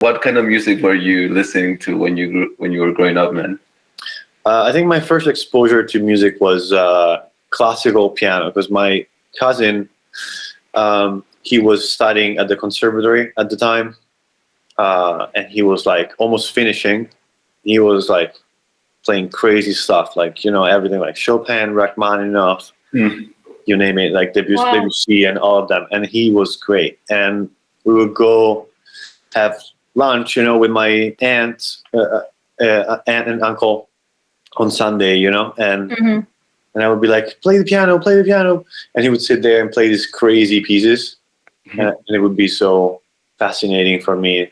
What kind of music were you listening to when you were growing up, man? I think my first exposure to music was classical piano, because my cousin, he was studying at the conservatory at the time, and he was like almost finishing. He was like playing crazy stuff, like, you know, everything, like Chopin, Rachmaninoff, you name it, like Debussy and all of them. And he was great. And we would go have lunch, you know, with my aunt and uncle on Sunday, you know, and I would be like, play the piano, and he would sit there and play these crazy pieces, and it would be so fascinating for me.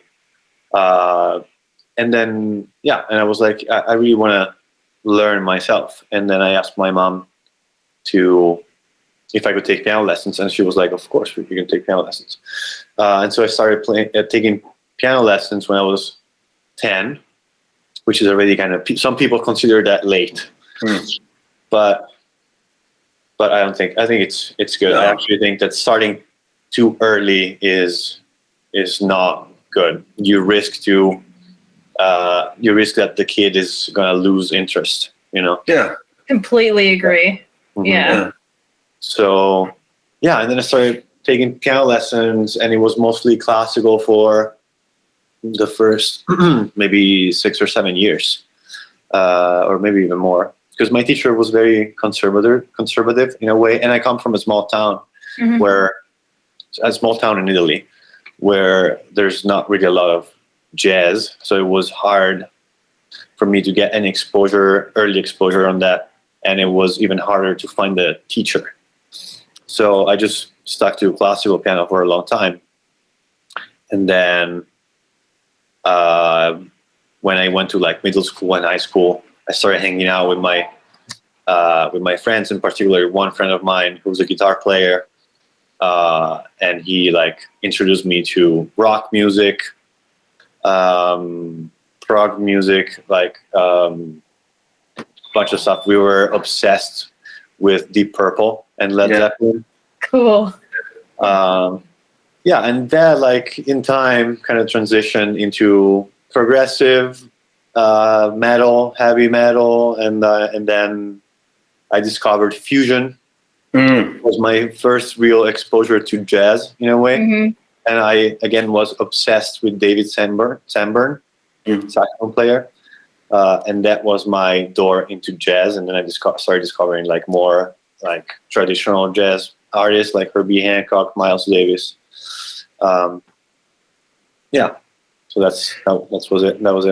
And then, and I was like, I really want to learn myself. And then I asked my mom if I could take piano lessons, and she was like, of course, you can take piano lessons. And so I started taking piano lessons when I was 10, which is already kind of, some people consider that late, but I don't think, I think it's good. No. I actually think that starting too early is not good. You risk that the kid is gonna lose interest, you know? Yeah. Completely agree. Yeah. So, and then I started taking piano lessons, and it was mostly classical for the first maybe 6 or 7 years, or maybe even more, because my teacher was very conservative in a way. And I come from a small town a small town in Italy, where there's not really a lot of jazz. So it was hard for me to get any early exposure on that. And it was even harder to find a teacher. So I just stuck to classical piano for a long time. And then when I went to like middle school and high school, I started hanging out with my friends, in particular one friend of mine who was a guitar player, and he like introduced me to rock music, prog music, like a bunch of stuff. We were obsessed with Deep Purple and Led Zeppelin. Cool. And that, like, in time kind of transitioned into progressive metal, heavy metal, and then I discovered fusion. It was my first real exposure to jazz in a way. And I again was obsessed with David Sanborn, saxophone player, and that was my door into jazz. And then I started discovering like more like traditional jazz artists like Herbie Hancock, Miles Davis. So that was it.